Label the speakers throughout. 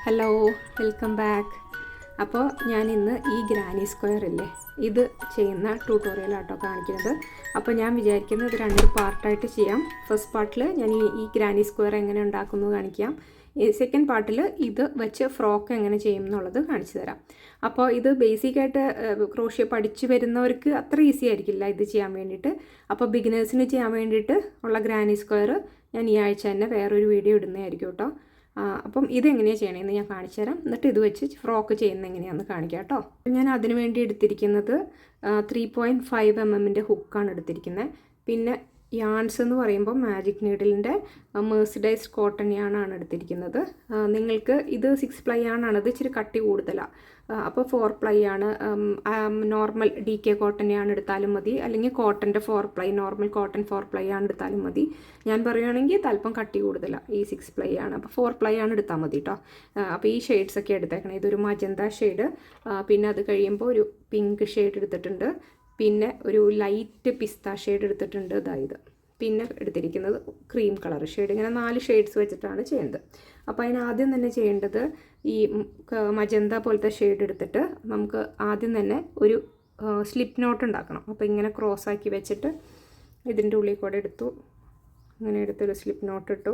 Speaker 1: Hello, welcome back. അപ്പോൾ ഞാൻ ഇന്ന് ഈ ഗ്രാനി സ്ക്വയർ ഇല്ലേ ഇത് ചെയ്യുന്ന ട്യൂട്ടോറിയലാട്ടോ കാണിക്കുന്നത്. അപ്പോൾ ഞാൻ വിചാരിക്കുന്നത് ഇത് രണ്ട് പാർട്ടായിട്ട് ചെയ്യാം. ഫസ്റ്റ് പാർട്ടിൽ ഞാൻ ഈ ഗ്രാനി സ്ക്വയർ എങ്ങനെ ഉണ്ടാക്കുന്നു കാണിക്കാം. സെക്കൻഡ് പാർട്ടിൽ ഇത് വെച്ച് ഫ്രോക്ക് എങ്ങനെ ചെയ്യും എന്നുള്ളത് കാണിച്ചു തരാം. അപ്പോൾ ഇത് ബേസിക്കായിട്ട് ക്രോഷ്യ പഠിച്ചു വരുന്നവർക്ക് അത്ര ഈസി ആയിരിക്കില്ല ഇത് ചെയ്യാൻ വേണ്ടിയിട്ട്. അപ്പോൾ ബിഗിനേഴ്സിന് ചെയ്യാൻ വേണ്ടിയിട്ട് ഉള്ള ഗ്രാനി സ്ക്വയർ ഞാൻ ഈ ആഴ്ച തന്നെ വേറൊരു വീഡിയോ ഇടുന്നതായിരിക്കും കേട്ടോ. അപ്പം ഇതെങ്ങനെയാണ് ചെയ്യണമെന്ന് ഞാൻ കാണിച്ചു തരാം. എന്നിട്ട് ഇത് വെച്ച് ഫ്രോക്ക് ചെയ്യുന്നത് എങ്ങനെയാണെന്ന് കാണിക്കാം കേട്ടോ. ഞാൻ അതിന് വേണ്ടി എടുത്തിരിക്കുന്നത് 3.5 mm ഹുക്കാണ് എടുത്തിരിക്കുന്നത്. പിന്നെ യാൺസ് എന്ന് പറയുമ്പോൾ മാജിക് നീഡിലിൻ്റെ മെഴ്സിഡൈസ്ഡ് കോട്ടൺ യാണാണ് എടുത്തിരിക്കുന്നത്. നിങ്ങൾക്ക് ഇത് 6 പ്ലൈ യാണാണ്, ഇത് ഇച്ചിരി കട്ടി കൂടുതലാണ്. അപ്പോൾ 4 പ്ലൈ ആണ്. നോർമൽ DK കോട്ടൺ യാൺ എടുത്താലും മതി, അല്ലെങ്കിൽ കോട്ടൻ്റെ 4 ply, normal cotton 4 ply yarn എടുത്താലും മതി. ഞാൻ പറയുകയാണെങ്കിൽ അല്പം കട്ടി കൂടുതലാണ്, ഈ 6 പ്ലൈ ആണ്. അപ്പോൾ 4 പ്ലൈ ആണ് എടുത്താൽ മതി കേട്ടോ. അപ്പോൾ ഈ ഷെയ്ഡ്സൊക്കെ എടുത്തേക്കണം. ഇതൊരു മജന്ത ഷെയ്ഡ്, പിന്നെ അത് കഴിയുമ്പോൾ ഒരു പിങ്ക് ഷെയ്ഡ് എടുത്തിട്ടുണ്ട്, പിന്നെ ഒരു ലൈറ്റ് പിസ്ത ഷെയ്ഡ് എടുത്തിട്ടുണ്ട്, ഇതായത്. പിന്നെ എടുത്തിരിക്കുന്നത് ക്രീം കളർ ഷെയ്ഡ്. ഇങ്ങനെ 4 ഷെയ്ഡ്സ് വെച്ചിട്ടാണ് ചെയ്യുന്നത്. അപ്പോൾ അതിന് ആദ്യം തന്നെ ചെയ്യേണ്ടത് ഈ മജന്ത പോലത്തെ ഷെയ്ഡ് എടുത്തിട്ട് നമുക്ക് ആദ്യം തന്നെ ഒരു സ്ലിപ്പ് നോട്ട് ഉണ്ടാക്കണം. അപ്പോൾ ഇങ്ങനെ ക്രോസ് ആക്കി വെച്ചിട്ട് ഇതിൻ്റെ ഉള്ളിൽ കൂടെ എടുത്തു, ഇങ്ങനെ എടുത്തൊരു സ്ലിപ്പ് നോട്ട് ഇട്ടു.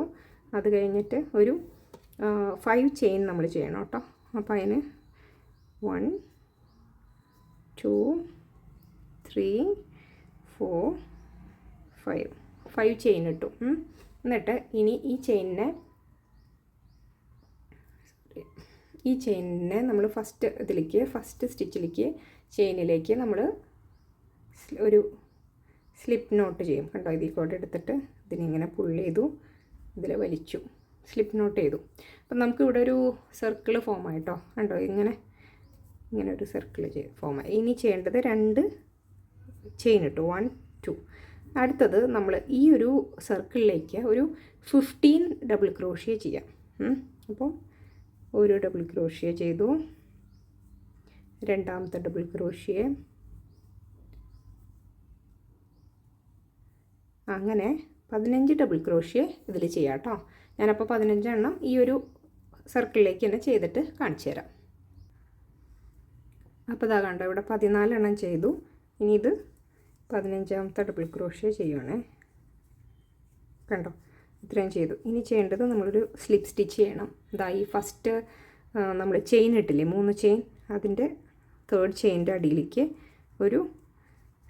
Speaker 1: അത് കഴിഞ്ഞിട്ട് ഒരു 5 ചെയിൻ നമ്മൾ ചെയ്യണം കേട്ടോ. അപ്പോൾ അതിന് 1 2 3 4 5 ചെയിൻ ഇട്ടു. എന്നിട്ട് ഇനി ഈ ചെയിനിനെ നമ്മൾ ഫസ്റ്റ് സ്റ്റിച്ചിലേക്ക് ചെയിനിലേക്ക് നമ്മൾ ഒരു സ്ലിപ്പ് നോട്ട് ചെയ്യും. കണ്ടോ, ഇതിൽ കൂടെ എടുത്തിട്ട് ഇതിനിങ്ങനെ പുള്ള് ചെയ്തു, ഇതിൽ വലിച്ചു, സ്ലിപ്പ് നോട്ട് ചെയ്തു. അപ്പം നമുക്ക് ഇവിടെ ഒരു സർക്കിൾ ഫോം ആയിട്ടോ. കണ്ടോ, ഇങ്ങനെ ഒരു സർക്കിൾ ഫോമായി. ഇനി ചെയ്യേണ്ടത് 2 ചെയിൻ ഇട്ടു, 1 2. അടുത്തത് നമ്മൾ ഈ ഒരു സർക്കിളിലേക്ക് ഒരു 15 ഡബിൾ ക്രോഷ്യ ചെയ്യാം. അപ്പോൾ ഒരു ഡബിൾ ക്രോഷ്യ ചെയ്തു, രണ്ടാമത്തെ ഡബിൾ ക്രോഷ്യ, അങ്ങനെ 15 ഡബിൾ ക്രോഷ്യ ഇതിൽ ചെയ്യാം കേട്ടോ. ഞാനപ്പോൾ 15 എണ്ണം ഈ ഒരു സർക്കിളിലേക്ക് തന്നെ ചെയ്തിട്ട് കാണിച്ചു തരാം. അപ്പോൾ ഇതാ കണ്ടോ, ഇവിടെ 14 എണ്ണം ചെയ്തു. ഇനി ഇത് 15ാമത്തെ ഡബിൾ ക്രോഷ്യ ചെയ്യുവാണേ. കണ്ടോ, ഇത്രയും ചെയ്തു. ഇനി ചെയ്യേണ്ടത് നമ്മളൊരു സ്ലിപ്പ് സ്റ്റിച്ച് ചെയ്യണം. ഇതാ ഈ ഫസ്റ്റ് നമ്മൾ ചെയിൻ ഇട്ടില്ലേ, 3 ചെയിൻ, അതിൻ്റെ 3rd ചെയിൻ്റെ അടിയിലേക്ക് ഒരു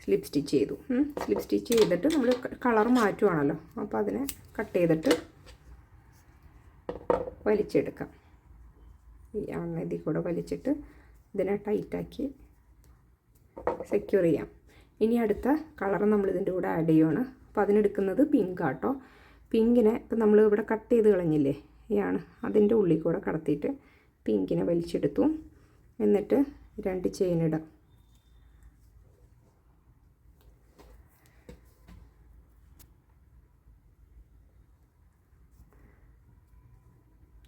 Speaker 1: സ്ലിപ്പ് സ്റ്റിച്ച് ചെയ്തു. സ്ലിപ്പ് സ്റ്റിച്ച് ചെയ്തിട്ട് നമ്മൾ കളർ മാറ്റുവാണല്ലോ, അപ്പോൾ അതിനെ കട്ട് ചെയ്തിട്ട് വലിച്ചെടുക്കാം. ഈ ഇതിൽ കൂടെ വലിച്ചിട്ട് ഇതിനെ ടൈറ്റാക്കി സെക്യൂർ ചെയ്യാം. ഇനി അടുത്ത കളർ നമ്മൾ ഇതിൻ്റെ കൂടെ ആഡ് ചെയ്യുകയാണ്. അപ്പോൾ അതിനെടുക്കുന്നത് പിങ്ക് ആട്ടോ. പിങ്കിനെ ഇപ്പം നമ്മൾ ഇവിടെ കട്ട് ചെയ്ത് കളഞ്ഞില്ലേ, ഇയാണ് അതിൻ്റെ ഉള്ളിൽ കൂടെ കടത്തിയിട്ട് പിങ്കിനെ വലിച്ചെടുത്തു. എന്നിട്ട് 2 ചെയിൻ ഇടാം.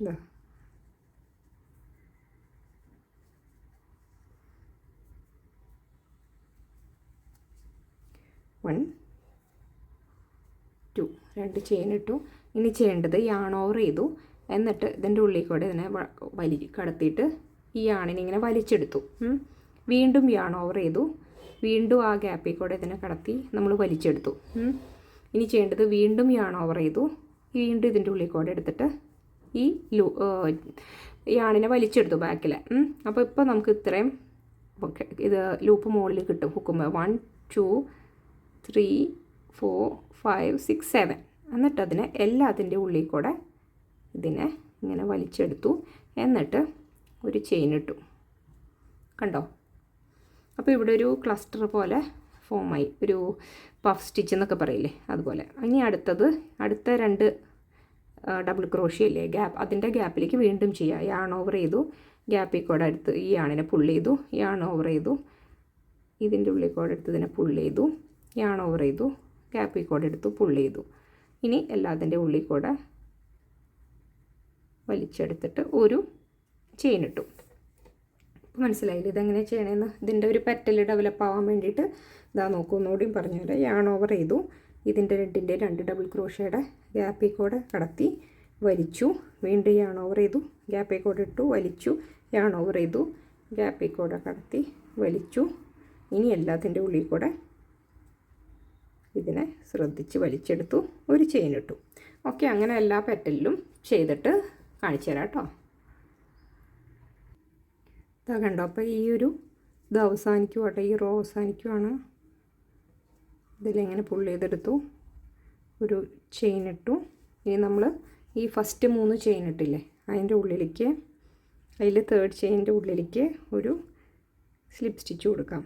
Speaker 1: ഇതാ 1 2 2 ചെയിൻ ഇട്ടു. ഇനി ചെയ്യേണ്ടത് യാൺ ഓവർ ചെയ്തു. എന്നിട്ട് ഇതിൻ്റെ ഉള്ളിൽ കൂടെ ഇതിനെ കടത്തിയിട്ട് ഈ യാണിനെ ഇങ്ങനെ വലിച്ചെടുത്തു. വീണ്ടും യാൺ ഓവർ ചെയ്തു, വീണ്ടും ആ ഗ്യാപ്പിൽ കൂടെ ഇതിനെ കടത്തി നമ്മൾ വലിച്ചെടുത്തു. ഇനി ചെയ്യേണ്ടത് വീണ്ടും യാൺ ഓവർ ചെയ്തു, വീണ്ടും ഇതിൻ്റെ ഉള്ളിൽ കൂടെ എടുത്തിട്ട് ഈ യാണിനെ വലിച്ചെടുത്തു ബാക്കിൽ. അപ്പോൾ ഇപ്പോൾ നമുക്ക് ഇത്രയും ഇത് ലൂപ്പ് മുകളിൽ കിട്ടും ഹുക്കുമ്പോൾ. 1 2 3 4 5 6 7. എന്നിട്ട് അതിനെ എല്ലാത്തിൻ്റെ ഉള്ളിൽ കൂടെ ഇതിനെ ഇങ്ങനെ വലിച്ചെടുത്തു. എന്നിട്ട് ഒരു ചെയിൻ ഇട്ടു. കണ്ടോ, അപ്പോൾ ഇവിടെ ഒരു ക്ലസ്റ്റർ പോലെ ഫോമായി, ഒരു പഫ് സ്റ്റിച്ച് എന്നൊക്കെ പറയില്ലേ അതുപോലെ. ഇനി അടുത്ത 2 ഡബിൾ ക്രോഷ്യ ഇല്ലേ, അതിൻ്റെ ഗ്യാപ്പിലേക്ക് വീണ്ടും ചെയ്യുക. യാൺ ഓവർ ചെയ്തു, ഗ്യാപ്പിൽ കൂടെ എടുത്ത് ഈ യാണിനെ പുള്ള് ചെയ്തു, യാൺ ഓവർ ചെയ്തു, ഇതിൻ്റെ ഉള്ളിൽ കൂടെ എടുത്ത് ഇതിനെ പുള്ള് ചെയ്തു, യാൺ ഓവർ ചെയ്തു, ഗ്യാപ്പിൽ കൂടെ എടുത്തു പുള്ള് ചെയ്തു. ഇനി എല്ലാത്തിൻ്റെ ഉള്ളിൽ കൂടെ വലിച്ചെടുത്തിട്ട് ഒരു ചെയിൻ ഇട്ടു. മനസ്സിലായില്ല ഇതെങ്ങനെ ചെയ്യണമെന്ന്? ഇതിൻ്റെ ഒരു പെറ്റൽ ഡെവലപ്പ് ആവാൻ വേണ്ടിയിട്ട് ഇതാ നോക്കൂ, ഒന്നുകൂടിയും പറഞ്ഞുതരാം. യാൺ ഓവർ ചെയ്തു, ഇതിൻ്റെ 2 ഡബിൾ ക്രോഷ്യയുടെ ഗ്യാപ്പിൽ കൂടെ കടത്തി വലിച്ചു, വീണ്ടും യാൺ ഓവർ ചെയ്തു, ഗ്യാപ്പിൽ കൂടെ ഇട്ടു, വലിച്ചു, യാൺ ഓവർ ചെയ്തു, ഗ്യാപ്പിൽ കൂടെ കടത്തി വലിച്ചു. ഇനി എല്ലാത്തിൻ്റെ ഉള്ളിൽ കൂടെ ഇതിനെ ശ്രദ്ധിച്ച് വലിച്ചെടുത്തു, ഒരു ചെയിൻ ഇട്ടു. ഓക്കെ, അങ്ങനെ എല്ലാ പെറ്റലിലും ചെയ്തിട്ട് കാണിച്ചു തരാം കേട്ടോ. ഇതാ കണ്ടോ, അപ്പോൾ ഈ ഒരു ഇത് അവസാനിക്കുവാട്ടെ, ഈ റോ അവസാനിക്കുവാണ്. ഇതിലിങ്ങനെ പുള്ള് ചെയ്തെടുത്തു, ഒരു ചെയിൻ ഇട്ടു. ഇനി നമ്മൾ ഈ ഫസ്റ്റ് 3 ചെയിൻ ഇട്ടില്ലേ, അതിൻ്റെ ഉള്ളിലേക്ക്, അതിൽ തേർഡ് ചെയിനിൻ്റെ ഉള്ളിലേക്ക് ഒരു സ്ലിപ്പ് സ്റ്റിച്ച് കൊടുക്കാം.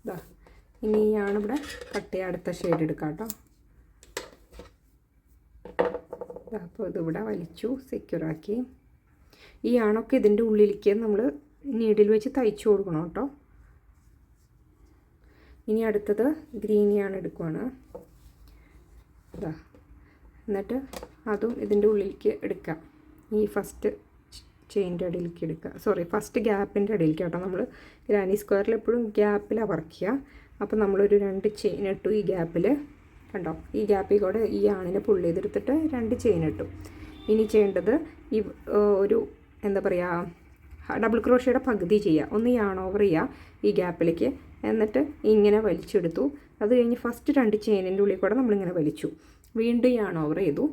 Speaker 1: ഇതാ, ഇനിയാണ് ഇവിടെ കട്ട് ചെയ്യാൻ അടുത്ത ഷെയ്ഡ് എടുക്കാം കേട്ടോ. അപ്പോൾ ഇതിവിടെ വലിച്ചു സെക്യൂറാക്കി. ഈ ആണൊക്കെ ഇതിൻ്റെ ഉള്ളിലേക്ക് നമ്മൾ നീഡിൽ വെച്ച് തയ്ച്ചു കൊടുക്കണം കേട്ടോ. ഇനി അടുത്തത് ഗ്രീൻ യാൺ എടുക്കുവാണ്. ഇതാ, എന്നിട്ട് അതും ഇതിൻ്റെ ഉള്ളിലേക്ക് എടുക്കാം. ഈ ഫസ്റ്റ് ചെയിൻ്റെ ഇടയിലേക്ക് എടുക്കുക, സോറി ഫസ്റ്റ് ഗ്യാപ്പിൻ്റെ ഇടയിലേക്ക് കേട്ടോ. നമ്മൾ ഗ്രാനി സ്ക്വയറിൽ എപ്പോഴും ഗ്യാപ്പിലാണ് വർക്ക് ചെയ്യുക. അപ്പോൾ നമ്മളൊരു 2 ചെയിൻ ഇട്ടു ഈ ഗ്യാപ്പിൽ, കണ്ടോ, ഈ ഗ്യാപ്പിൽ കൂടെ ഈ ആണിനെ പുള്ള് ചെയ്തെടുത്തിട്ട് 2 ചെയിൻ ഇട്ടു. ഇനി ചെയ്യേണ്ടത് ഈ ഒരു എന്താ പറയുക, ഡബിൾ ക്രോഷ്യയുടെ പകുതി ചെയ്യുക, ഒന്ന് യാൺ ഓവർ ചെയ്യുക ഈ ഗ്യാപ്പിലേക്ക്, എന്നിട്ട് ഇങ്ങനെ വലിച്ചെടുത്തു. അത് കഴിഞ്ഞ് ഫസ്റ്റ് 2 ചെയിനിൻ്റെ ഉള്ളിൽ കൂടെ നമ്മളിങ്ങനെ വലിച്ചു, വീണ്ടും യാൺ ഓവർ ചെയ്തു,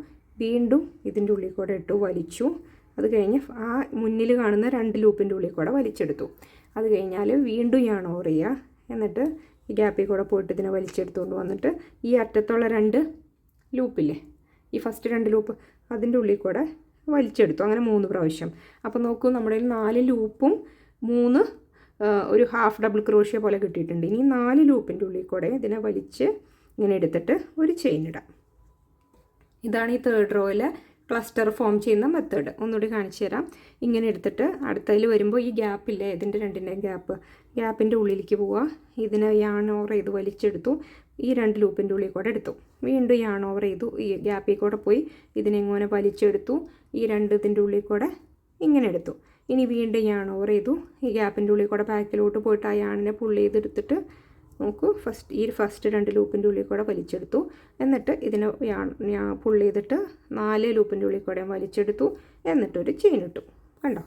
Speaker 1: വീണ്ടും ഇതിൻ്റെ ഉള്ളിൽ കൂടെ ഇട്ടു, വലിച്ചു. അത് കഴിഞ്ഞ് ആ മുന്നിൽ കാണുന്ന 2 ലൂപ്പിൻ്റെ ഉള്ളിൽ കൂടെ വലിച്ചെടുത്തു. അത് കഴിഞ്ഞാൽ വീണ്ടും യാൺ ഓവർ ചെയ്യുക, എന്നിട്ട് ഈ ഗ്യാപ്പിൽ കൂടെ പോയിട്ട് ഇതിനെ വലിച്ചെടുത്തുകൊണ്ട് വന്നിട്ട് ഈ അറ്റത്തുള്ള 2 ലൂപ്പില്ലേ, ഈ ഫസ്റ്റ് 2 ലൂപ്പ്, അതിൻ്റെ ഉള്ളിൽ കൂടെ വലിച്ചെടുത്തു. അങ്ങനെ 3 പ്രാവശ്യം. അപ്പോൾ നോക്കൂ, നമ്മുടെ 4 ലൂപ്പും 3 ഒരു ഹാഫ് ഡബിൾ ക്രോഷ്യ പോലെ കിട്ടിയിട്ടുണ്ട്. ഇനി 4 ലൂപ്പിൻ്റെ ഉള്ളിൽ കൂടെ ഇതിനെ വലിച്ച് ഇങ്ങനെ എടുത്തിട്ട് ഒരു ചെയിൻ ഇടാം. ഇതാണ് ഈ തേർഡ് റോയിൽ ക്ലസ്റ്റർ ഫോം ചെയ്യുന്ന മെത്തേഡ്. ഒന്നുകൂടി കാണിച്ചു തരാം. ഇങ്ങനെ എടുത്തിട്ട് അടുത്തതിൽ വരുമ്പോൾ ഈ ഗ്യാപ്പില്ലേ, ഇതിൻ്റെ 2ൻ്റെയും ഗ്യാപ്പിൻ്റെ ഉള്ളിലേക്ക് പോവുക. ഇതിനെ യാൺ ഓവർ ചെയ്ത് വലിച്ചെടുത്തു, ഈ 2 ലൂപ്പിൻ്റെ ഉള്ളിൽ കൂടെ എടുത്തു, വീണ്ടും യാൺ ഓവർ ചെയ്തു, ഈ ഗ്യാപ്പിൽ കൂടെ പോയി ഇതിനെങ്ങനെ വലിച്ചെടുത്തു, ഈ 2 ഇതിൻ്റെ ഉള്ളിൽ കൂടെ ഇങ്ങനെ എടുത്തു. ഇനി വീണ്ടും യാൺ ഓവർ ചെയ്തു, ഈ ഗ്യാപ്പിൻ്റെ ഉള്ളിൽ കൂടെ ബാക്കിലോട്ട് പോയിട്ട് ആ യാണിനെ പുള്ള് ചെയ്തെടുത്തിട്ട് നോക്കൂ, ഈ ഫസ്റ്റ് 2 ലൂപ്പിൻ്റെ ഉള്ളിൽ കൂടെ വലിച്ചെടുത്തു. എന്നിട്ട് ഇതിനെ പുള്ള് ചെയ്തിട്ട് 4 ലൂപ്പിൻ്റെ ഉള്ളിൽ കൂടെ വലിച്ചെടുത്തു, എന്നിട്ടൊരു ചെയിൻ ഇട്ടു. കണ്ടോ,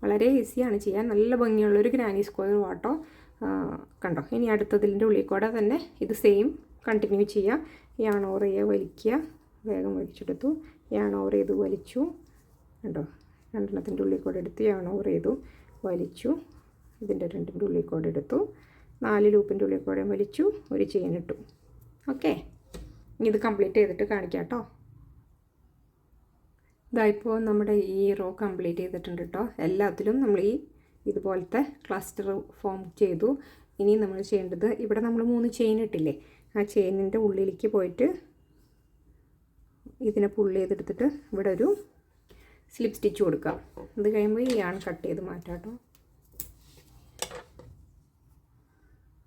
Speaker 1: വളരെ ഈസിയാണ് ചെയ്യാൻ, നല്ല ഭംഗിയുള്ളൊരു ഗ്രാനി സ്ക്വയർ വാട്ടോ. കണ്ടോ, ഇനി അടുത്തതിൻ്റെ ഉള്ളിൽ കൂടെ തന്നെ ഇത് സെയിം കണ്ടിന്യൂ ചെയ്യാം. യാൺ ഓവർ ചെയ്യുക, വലിക്കുക, വേഗം വലിച്ചെടുത്തു, യാൺ ഓവർ ചെയ്തു, വലിച്ചു. കണ്ടോ, 2 ഉള്ളിൽ കൂടെ എടുത്ത് യാൺ ഓവർ ചെയ്തു, വലിച്ചു, ഇതിൻ്റെ 2 ഉള്ളിൽ കൂടെ എടുത്തു, 4 ലൂപ്പിൻ്റെ ഉള്ളിൽ കൂടെ വലിച്ചു, ഒരു ചെയിൻ ഇട്ടു. ഓക്കെ, ഇത് കംപ്ലീറ്റ് ചെയ്തിട്ട് കാണിക്കാം കേട്ടോ. ഇതായിപ്പോൾ നമ്മുടെ ഈ റോ കംപ്ലീറ്റ് ചെയ്തിട്ടുണ്ട് കേട്ടോ. എല്ലാത്തിലും നമ്മൾ ഇതുപോലത്തെ ക്ലസ്റ്റർ ഫോം ചെയ്തു. ഇനി നമ്മൾ ചെയ്യേണ്ടത്, ഇവിടെ നമ്മൾ 3 ചെയിൻ ഇട്ടില്ലേ, ആ ചെയിനിൻ്റെ ഉള്ളിലേക്ക് പോയിട്ട് ഇതിനെ പുള്ള് ചെയ്തെടുത്തിട്ട് ഇവിടെ ഒരു സ്ലിപ്പ് സ്റ്റിച്ച് കൊടുക്കാം. അത് കഴിയുമ്പോൾ ഈ യാൺ കട്ട് ചെയ്ത് മാറ്റാം കേട്ടോ.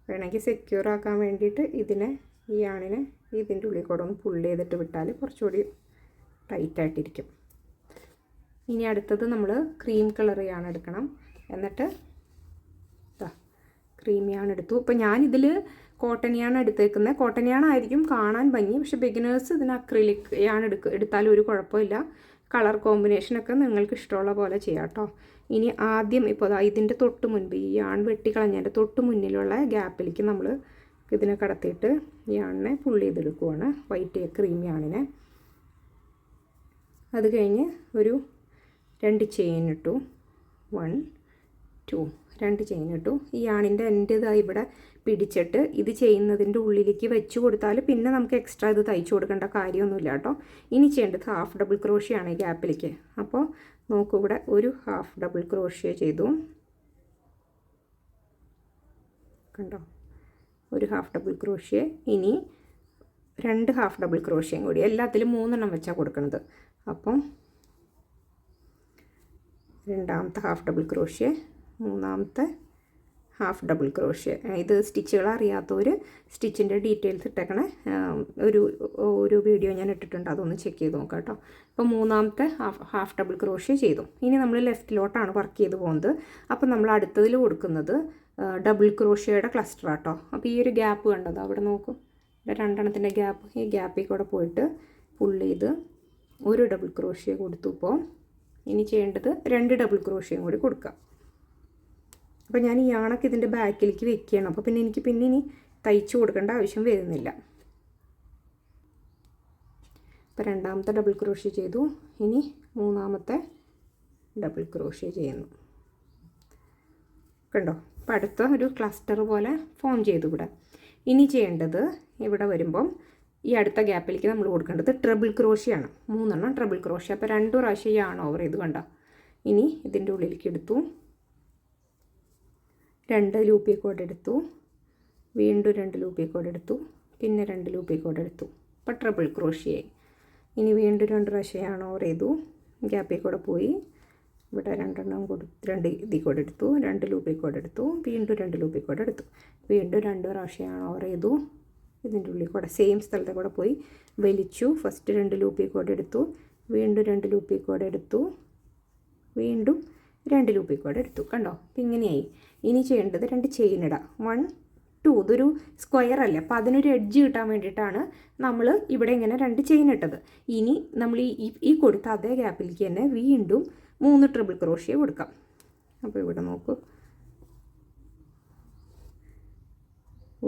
Speaker 1: വേണമെങ്കിൽ സെക്യൂർ ആക്കാൻ വേണ്ടിയിട്ട് ഇതിനെ, ഈ യാണിനെ ഇതിൻ്റെ ഉള്ളിൽ കൂടെ ഒന്ന് പുള്ള് ചെയ്തിട്ട് വിട്ടാൽ കുറച്ചുകൂടി ടൈറ്റായിട്ടിരിക്കും. ഇനി അടുത്തത് നമ്മൾ ക്രീം കളർ യാൺ എടുക്കണം. എന്നിട്ട് ക്രീം യാൺ എടുത്തു. ഇപ്പോൾ ഞാനിതിൽ കോട്ടൺ യാൺ എടുത്തേക്കുന്നത്. കോട്ടൺ യാൺ ആയിരിക്കും കാണാൻ ഭംഗി, പക്ഷേ ബിഗിനേഴ്സ് ഇതിന് അക്രിലിക് യാൺ എടുത്താലും ഒരു കുഴപ്പമില്ല. കളർ കോമ്പിനേഷനൊക്കെ നിങ്ങൾക്ക് ഇഷ്ടമുള്ള പോലെ ചെയ്യാം കേട്ടോ. ഇനി ആദ്യം ഇപ്പോൾ ഇതിൻ്റെ തൊട്ട് മുൻപ്, ഈ യാൺ വെട്ടിക്കളഞ്ഞതിൻ്റെ തൊട്ട് മുന്നിലുള്ള ഗ്യാപ്പിലേക്ക് നമ്മൾ ഇതിനെ കടത്തിയിട്ട് യാണിനെ പുള്ള് ചെയ്തെടുക്കുവാണ്, വൈറ്റ് ക്രീം യാണിനെ. അത് കഴിഞ്ഞ് ഒരു 2 ചെയിൻ ഇട്ടു, 1 2 2 ചെയിൻ ഇട്ടു. ഈ യാണിൻ്റെ എൻ്റേതായി ഇവിടെ പിടിച്ചിട്ട് ഇത് ചെയ്യുന്നതിൻ്റെ ഉള്ളിലേക്ക് വെച്ച് കൊടുത്താൽ പിന്നെ നമുക്ക് എക്സ്ട്രാ ഇത് തയ്ച്ചു കൊടുക്കേണ്ട കാര്യമൊന്നുമില്ല കേട്ടോ. ഇനി ചെയ്യേണ്ടത് ഹാഫ് ഡബിൾ ക്രോഷ്യയാണ് ഈ ഗ്യാപ്പിലേക്ക്. അപ്പോൾ നോക്കൂ, ഇവിടെ ഒരു ഹാഫ് ഡബിൾ ക്രോഷ്യ ചെയ്തു, കണ്ടോ, ഒരു ഹാഫ് ഡബിൾ ക്രോഷ്യ. ഇനി 2 ഹാഫ് ഡബിൾ ക്രോഷ്യയും കൂടി, എല്ലാത്തിലും 3 എണ്ണം വെച്ചാൽ കൊടുക്കുന്നത്. അപ്പം 2ാമത്തെ ഹാഫ് ഡബിൾ ക്രോഷ്യ, 3ാമത്തെ ഹാഫ് ഡബിൾ ക്രോഷ്യ. ഇത് സ്റ്റിച്ചുകൾ അറിയാത്തവർ സ്റ്റിച്ചിൻ്റെ ഡീറ്റെയിൽസ് ഇട്ടേക്കണേ ഒരു വീഡിയോ ഞാൻ ഇട്ടിട്ടുണ്ട്, അതൊന്ന് ചെക്ക് ചെയ്ത് നോക്കാം കേട്ടോ. അപ്പോൾ 3ാമത്തെ ഹാഫ് ഡബിൾ ക്രോഷ്യ ചെയ്തു. ഇനി നമ്മൾ ലെഫ്റ്റിലോട്ടാണ് വർക്ക് ചെയ്ത് പോകുന്നത്. അപ്പോൾ നമ്മൾ അടുത്തതിൽ കൊടുക്കുന്നത് ഡബിൾ ക്രോഷ്യയുടെ ക്ലസ്റ്റർ ആട്ടോ. അപ്പോൾ ഈ ഒരു ഗ്യാപ്പ് കണ്ടത് അവിടെ നോക്കും, രണ്ടെണ്ണത്തിൻ്റെ ഗ്യാപ്പ്, ഈ ഗ്യാപ്പിൽ കൂടെ പോയിട്ട് പുള്ള് ചെയ്ത് ഒരു ഡബിൾ ക്രോഷ്യ കൊടുത്തു. ഇപ്പോൾ ഇനി ചെയ്യേണ്ടത് 2 ഡബിൾ ക്രോഷ്യയും കൂടി കൊടുക്കാം. അപ്പോൾ ഞാൻ ഈ യാണൊക്കെ ഇതിൻ്റെ ബാക്കിലേക്ക് വെക്കുകയാണ്. അപ്പോൾ പിന്നെ എനിക്ക് ഇനി തയ്ച്ചു കൊടുക്കേണ്ട ആവശ്യം വരുന്നില്ല. അപ്പോൾ രണ്ടാമത്തെ ഡബിൾ ക്രോഷ്യ ചെയ്തു. ഇനി മൂന്നാമത്തെ ഡബിൾ ക്രോഷ്യ ചെയ്യുന്നു. കണ്ടോ? അപ്പോൾ അടുത്ത ഒരു ക്ലസ്റ്റർ പോലെ ഫോം ചെയ്തു ഇവിടെ. ഇനി ചെയ്യേണ്ടത് ഇവിടെ വരുമ്പം ഈ അടുത്ത ഗ്യാപ്പിലേക്ക് നമ്മൾ കൊടുക്കേണ്ടത് ട്രിപ്പിൾ ക്രോഷ്യയാണ്. 3 എണ്ണം ട്രിപ്പിൾ ക്രോഷ്യ. അപ്പോൾ 2 പ്രാവശ്യം യാണ് ഓവർ ചെയ്ത് കണ്ടോ. ഇനി ഇതിൻ്റെ ഉള്ളിലേക്ക് എടുത്തു, 2 ലൂപ്പി കോഡ് എടുത്തു, വീണ്ടും 2 ലൂപ്പി കോഡ് എടുത്തു, പിന്നെ 2 ലൂപ്പി കോഡ് എടുത്തു. അപ്പോൾ ട്രിപ്പിൾ ക്രോഷ്യയായി. ഇനി വീണ്ടും 2 പ്രാവശ്യം യാണ് ഓവർ ചെയ്തു, ഗ്യാപ്പിൽ കൂടെ പോയി ഇവിടെ 2 ഇതിൽ കൂടെ എടുത്തു, 2 ലൂപ്പി കോഡ് എടുത്തു, വീണ്ടും 2 ലൂപ്പി കോഡ് എടുത്തു, വീണ്ടും 2 പ്രാവശ്യം യാണ് ഓവർ ചെയ്തു, ഇതിൻ്റെ ഉള്ളിൽ കൂടെ സെയിം സ്ഥലത്തെ കൂടെ പോയി വലിച്ചു. ഫസ്റ്റ് 2 ലൂപ്പി കോഡ് എടുത്തു, വീണ്ടും 2 ലൂപ്പി കോഡ് എടുത്തു, വീണ്ടും 2 ലൂപ്പി കോഡ് എടുത്തു. കണ്ടോ? അപ്പം ഇങ്ങനെയായി. ഇനി ചെയ്യേണ്ടത് 2 ചെയിൻ ഇടാം. 1 2. ഇതൊരു സ്ക്വയർ അല്ലേ, അപ്പോൾ അതിനൊരു എഡ്ജ് കിട്ടാൻ വേണ്ടിയിട്ടാണ് നമ്മൾ ഇവിടെ ഇങ്ങനെ 2 ചെയിൻ ഇട്ടത്. ഇനി നമ്മൾ ഈ കൊടുത്ത അതേ ഗ്യാപ്പിലേക്ക് തന്നെ വീണ്ടും 3 ട്രിപ്പിൾ ക്രോഷ്യ കൊടുക്കാം. അപ്പോൾ ഇവിടെ നോക്കൂ,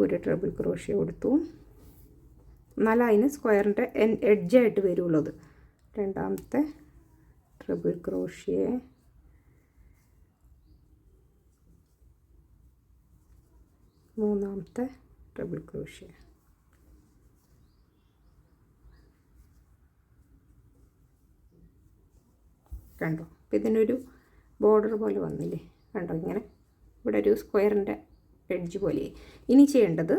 Speaker 1: ഒരു ട്രിപ്പിൾ ക്രോഷ്യ കൊടുത്തു. എന്നാലും അതിന് സ്ക്വയറിൻ്റെ എഡ്ജായിട്ട് വരുള്ളൂ. രണ്ടാമത്തെ ട്രിപ്പിൾ ക്രോഷ്യ, മൂന്നാമത്തെ ട്രിപ്പിൾ ക്രോഷ്യ. കണ്ടോ? അപ്പോൾ ഇതിനൊരു ബോർഡർ പോലെ വന്നില്ലേ? കണ്ടോ? ഇങ്ങനെ ഇവിടെ ഒരു സ്ക്വയറിൻ്റെ എഡ്ജ് പോലെ. ഇനി ചെയ്യേണ്ടത്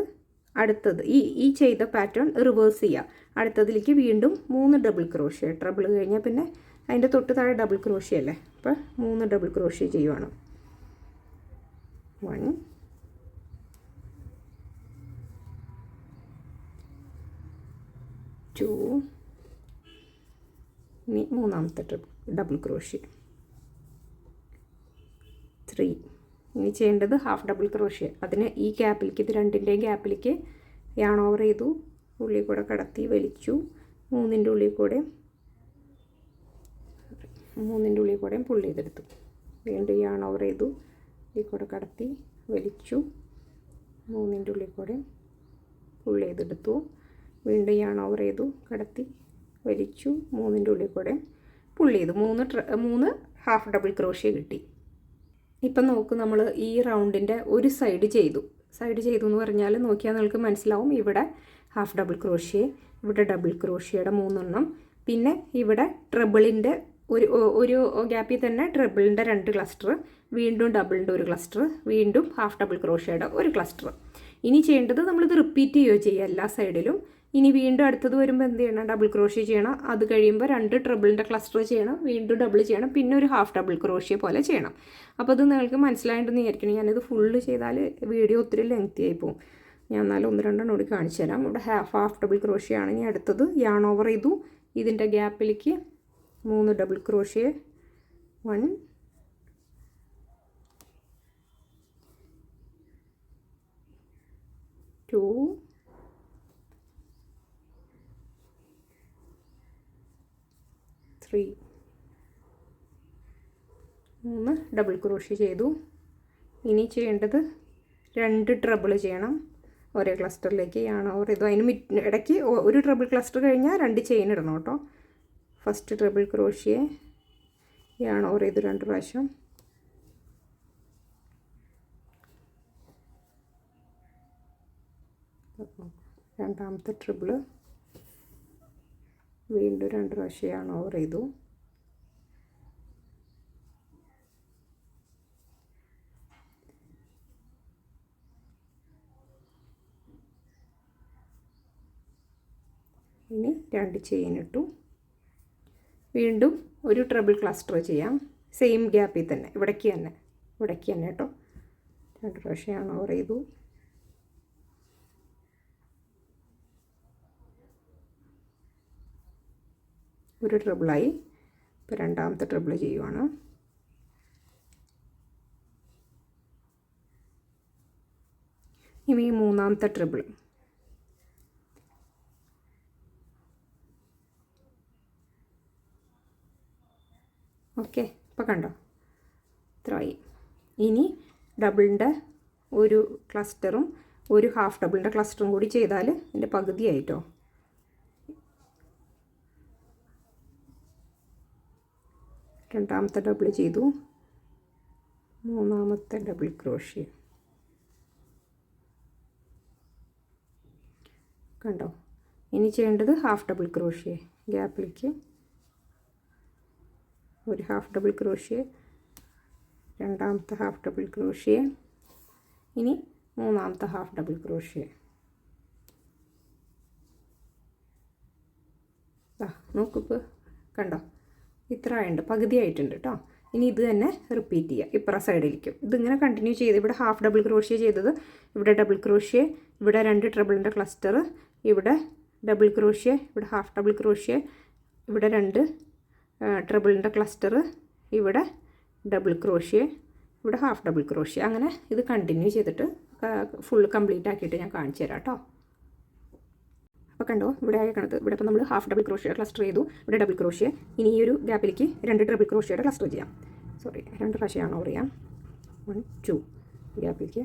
Speaker 1: അടുത്തത് ഈ ചെയ്ത പാറ്റേൺ റിവേഴ്സ് ചെയ്യുക. അടുത്തതിലേക്ക് വീണ്ടും 3 ഡബിൾ ക്രോഷ്യ. ട്രിപ്പിൾ കഴിഞ്ഞാൽ പിന്നെ അതിൻ്റെ തൊട്ട് താഴെ ഡബിൾ ക്രോഷ്യ അല്ലേ, അപ്പോൾ 3 ഡബിൾ ക്രോഷ്യ ചെയ്യുവാണ്. 1 2. ഇനി മൂന്നാമത്തെ ഡബിൾ ക്രോഷ്യ 3. ഇനി ചെയ്യേണ്ടത് ഹാഫ് ഡബിൾ ക്രോഷ്യ. അതിന് ഈ ഗ്യാപ്പിലേക്ക്, ഇത് 2ൻ്റെയും ഗ്യാപ്പിലേക്ക് യാൺ ഓവർ ചെയ്തു, ഉള്ളിൽ കൂടെ കടത്തി വലിച്ചു, 3ൻ്റെ ഉള്ളിൽ കൂടെയും പുള്ള് ചെയ്തെടുത്തു. വീണ്ടും യാൺ ഓവർ ചെയ്തു, ഉള്ളിൽ കൂടെ കടത്തി വലിച്ചു, 3ൻ്റെ ഉള്ളിൽ കൂടെയും പുള്ള് ചെയ്തെടുത്തു. വീണ്ടും യാൺ ഓവർ ചെയ്തു, കടത്തി വലിച്ചു, 3ൻ്റെ ഉള്ളിൽ കൂടെയും പുള്ള് ചെയ്തു. 3 ഹാഫ് ഡബിൾ ക്രോഷ്യ കിട്ടി. ഇപ്പം നോക്ക്, നമ്മൾ ഈ റൗണ്ടിൻ്റെ ഒരു സൈഡ് ചെയ്തു എന്ന് പറഞ്ഞാൽ നോക്കിയാൽ നിങ്ങൾക്ക് മനസ്സിലാവും. ഇവിടെ ഹാഫ് ഡബിൾ ക്രോഷ്യ, ഇവിടെ ഡബിൾ ക്രോഷ്യയുടെ 3 എണ്ണം, പിന്നെ ഇവിടെ ട്രിപ്പിളിൻ്റെ ഒരു ഗ്യാപ്പിൽ തന്നെ ട്രിപ്പിളിൻ്റെ 2 ക്ലസ്റ്റർ, വീണ്ടും ഡബിളിൻ്റെ 1 ക്ലസ്റ്റർ, വീണ്ടും ഹാഫ് ഡബിൾ ക്രോഷ്യയുടെ 1 ക്ലസ്റ്റർ. ഇനി ചെയ്യേണ്ടത് നമ്മളിത് റിപ്പീറ്റ് ചെയ്യുക എല്ലാ സൈഡിലും. ഇനി വീണ്ടും അടുത്തത് വരുമ്പോൾ എന്ത് ചെയ്യണം? ഡബിൾ ക്രോഷ്യ ചെയ്യണം. അത് കഴിയുമ്പോൾ 2 ട്രിപ്പിളിൻ്റെ ക്ലസ്റ്റർ ചെയ്യണം, വീണ്ടും ഡബിൾ ചെയ്യണം, പിന്നെ ഒരു ഹാഫ് ഡബിൾ ക്രോഷ്യ പോലെ ചെയ്യണം. അപ്പോൾ അത് നിങ്ങൾക്ക് മനസ്സിലായിട്ടുണ്ടെന്ന് വിചാരിക്കണം. ഞാനിത് ഫുള്ള് ചെയ്താൽ വീഡിയോ ഒത്തിരി ലെങ്തി ആയി പോകും. ഞാൻ എന്നാലും 1-2 കൂടി കാണിച്ചു തരാം. ഇവിടെ ഹാഫ് ഡബിൾ ക്രോഷ്യ ആണ്. ഇനി അടുത്തത് യാൺ ഓവർ ചെയ്തു, ഇതിൻ്റെ ഗ്യാപ്പിലേക്ക് 3 ഡബിൾ ക്രോഷ്യ, 1 2 3. 3 ഡബിൾ ക്രോഷ്യ ചെയ്തു. ഇനി ചെയ്യേണ്ടത് 2 ട്രിപ്പിൾ ചെയ്യണം ഒരേ ക്ലസ്റ്ററിലേക്ക്. യാൺ ഓവർ ചെയ്തു, അതിന് ഇടയ്ക്ക് ഒരു ട്രിപ്പിൾ ക്ലസ്റ്റർ കഴിഞ്ഞാൽ 2 ചെയിൻ ഇടണം കേട്ടോ. First triple crochet, yarn over ചെയ്തു 2 പ്രാവശ്യം, രണ്ടാമത്തെ ട്രിപ്പിൾ, വീണ്ടും 2 പ്രാവശ്യം യാൺ ഓവർ ചെയ്തു, ഇനി 2 ചെയിൻ ഇട്ടു, വീണ്ടും ഒരു ട്രിപ്പിൾ ക്ലസ്റ്റർ ചെയ്യാം സെയിം ഗ്യാപ്പിൽ തന്നെ, ഇവിടേക്ക് തന്നെ കേട്ടോ. 2 പ്രാവശ്യം യാൺ ഓവർ ചെയ്തു, ഒരു ട്രിപ്പിളായി. ഇപ്പോൾ രണ്ടാമത്തെ ട്രിപ്പിൾ ചെയ്യുവാണ്. ഇനി മൂന്നാമത്തെ ട്രിപ്പിൾ ഓക്കെ, ഇപ്പോൾ കണ്ടോ ഇത്രയായി. ഇനി ഡബിളിൻ്റെ ഒരു ക്ലസ്റ്ററും ഒരു ഹാഫ് ഡബിളിൻ്റെ ക്ലസ്റ്ററും കൂടി ചെയ്താൽ എൻ്റെ പകുതിയായിട്ടോ. രണ്ടാമത്തെ ഡബിൾ ചെയ്തു, മൂന്നാമത്തെ ഡബിൾ ക്രോഷ്യ കണ്ടോ. ഇനി ചെയ്യേണ്ടത് ഹാഫ് ഡബിൾ ക്രോഷ്യ, ഗ്യാപ്പിലേക്ക് ഒരു ഹാഫ് ഡബിൾ ക്രോഷ്യ, രണ്ടാമത്തെ ഹാഫ് ഡബിൾ ക്രോഷ്യ, ഇനി മൂന്നാമത്തെ ഹാഫ് ഡബിൾ ക്രോഷ്യ. നോക്കിപ്പോൾ കണ്ടോ ഇത്ര ആയിട്ടുണ്ട്, പകുതി ആയിട്ടുണ്ട് കേട്ടോ. ഇനി ഇത് തന്നെ റിപ്പീറ്റ് ചെയ്യുക ഇപ്പുറ സൈഡിലേക്കും. ഇതിങ്ങനെ കണ്ടിന്യൂ ചെയ്ത് ഇവിടെ ഹാഫ് ഡബിൾ ക്രോഷ്യ ചെയ്തത്, ഇവിടെ ഡബിൾ ക്രോഷ്യ, ഇവിടെ 2 ട്രിബിളിൻ്റെ ക്ലസ്റ്റർ, ഇവിടെ ഡബിൾ ക്രോഷ്യ, ഇവിടെ ഹാഫ് ഡബിൾ ക്രോഷ്യ, ഇവിടെ 2 ട്രിബിളിൻ്റെ ക്ലസ്റ്റർ, ഇവിടെ ഡബിൾ ക്രോഷ്യ, ഇവിടെ ഹാഫ് ഡബിൾ ക്രോഷ്യ. അങ്ങനെ ഇത് കണ്ടിന്യൂ ചെയ്തിട്ട് ഫുൾ കംപ്ലീറ്റ് ആക്കിയിട്ട് ഞാൻ കാണിച്ചു തരാം കേട്ടോ. അപ്പോൾ കണ്ടോ ഇവിടെ ആയിക്കണത്. ഇവിടെ ഇപ്പോൾ നമ്മൾ ഹാഫ് ഡബിൾ ക്രോഷ്യയുടെ ക്ലസ്റ്റർ ചെയ്തു, ഇവിടെ ഡബിൾ ക്രോഷ്യ. ഇനി ഈ ഒരു ഗ്യാപ്പിലേക്ക് 2 ഡബിൾ ക്രോഷ്യയുടെ ക്ലസ്റ്റർ ചെയ്യാം. 2 പ്രാവശ്യമാണോ അറിയാം. 1 2 ഗ്യാപ്പിലേക്ക്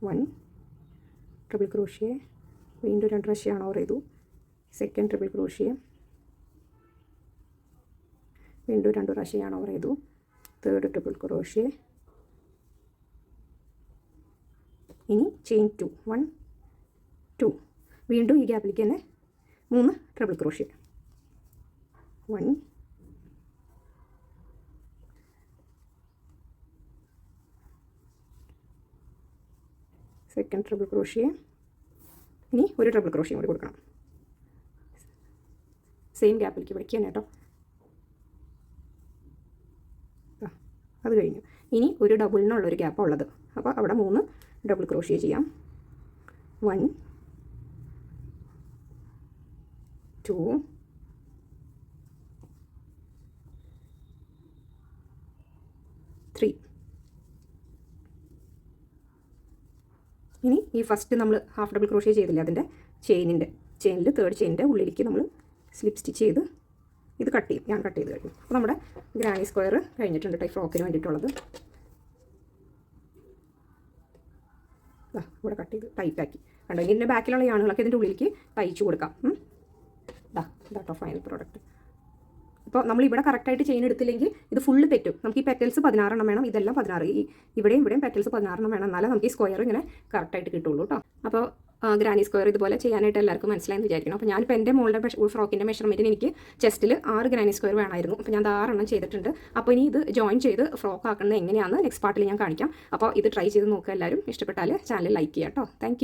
Speaker 1: 1 ഡബിൾ ക്രോഷ്യ, വീണ്ടും 2 പ്രാവശ്യമാണോ ചെയ്തു. സെക്കൻഡ് ഡബിൾ ക്രോഷ്യ, വീണ്ടും 2 പ്രാവശ്യമാണോ ചെയ്തു. Third double crochet. ഇനി ചെയിൻ 2 1 2, വീണ്ടും ഈ ഗ്യാപ്പിലേക്ക് തന്നെ 3 triple crochet. 1 second triple crochet. ഇനി ഒരു ട്രിപ്പിൾ ക്രോഷ്യ കൂടി കൊടുക്കണം, സെയിം ഗ്യാപ്പിലേക്ക് പിടിക്കുക തന്നെ കേട്ടോ. അത് കഴിഞ്ഞു. ഇനി ഒരു ഡബിളിനുള്ളൊരു ഗ്യാപ്പാണ് ഉള്ളത്, അപ്പോൾ അവിടെ 3 ഡബിൾ ക്രോഷ്യ ചെയ്യാം. 1 2 3. ഇനി ഈ ഫസ്റ്റ് നമ്മൾ ഹാഫ് ഡബിൾ ക്രോഷ്യ ചെയ്തില്ല, അതിൻ്റെ ചെയിനിൽ തേർഡ് ചെയിനിൻ്റെ ഉള്ളിലേക്ക് നമ്മൾ സ്ലിപ്പ് സ്റ്റിച്ച് ചെയ്ത് ഇത് കട്ട് ചെയ്യും. ഞാൻ കട്ട് ചെയ്ത് കഴിഞ്ഞു. അപ്പോൾ നമ്മുടെ ഗ്രാനി സ്ക്വയർ കഴിഞ്ഞിട്ടുണ്ട് കേട്ടോ, ഈ ഫ്രോക്കിന് വേണ്ടിയിട്ടുള്ളത്. ഇവിടെ കട്ട് ചെയ്ത് ടൈറ്റാക്കി കണ്ടോ. ഇതിൻ്റെ ബാക്കിലുള്ള യാണുകളൊക്കെ ഇതിൻ്റെ ഉള്ളിലേക്ക് തയ്ച്ചു കൊടുക്കാം. ഇതാട്ടോ ഫൈനൽ പ്രോഡക്റ്റ്. അപ്പോൾ നമ്മളിവിടെ കറക്റ്റായിട്ട് ചെയിൻ എടുത്തില്ലെങ്കിൽ ഇത് ഫുള്ള് തെറ്റും. നമുക്ക് ഈ പെറ്റൽസ് 16 എണ്ണം വേണം, ഇതെല്ലാം 16. ഇവിടെയും പെറ്റൽസ് 16 എണ്ണം വേണം, എന്നാലേ നമുക്ക് ഈ സ്ക്വയർ ഇങ്ങനെ കറക്റ്റായിട്ട് കിട്ടുള്ളൂ കേട്ടോ. അപ്പോൾ ഗ്രാനി സ്ക്വയർ ഇതുപോലെ ചെയ്യാനായിട്ട് എല്ലാവർക്കും മനസ്സിലായെന്ന് വിചാരിക്കണം. അപ്പോൾ ഞാനിപ്പോൾ എൻ്റെ മോളുടെ ഫ്രോക്കിൻ്റെ മെഷർമെൻറ്റിന് എനിക്ക് ചെസ്റ്റിൽ 6 ഗ്രാനി സ്ക്വയർ വേണമായിരുന്നു. അപ്പോൾ ഞാൻ 6 എണ്ണം ചെയ്തിട്ടുണ്ട്. അപ്പോൾ ഇനി ഇത് ജോയിൻ ചെയ്ത് ഫ്രോക്ക് ആക്കുന്നത് എങ്ങനെയാണെന്ന് നെക്സ്റ്റ് പാർട്ടിൽ ഞാൻ കാണിക്കാം. അപ്പോൾ ഇത് ട്രൈ ചെയ്ത് നോക്കുക എല്ലാവരും. ഇഷ്ടപ്പെട്ടാൽ ചാനൽ ലൈക്ക് ചെയ്യാം കേട്ടോ. താങ്ക്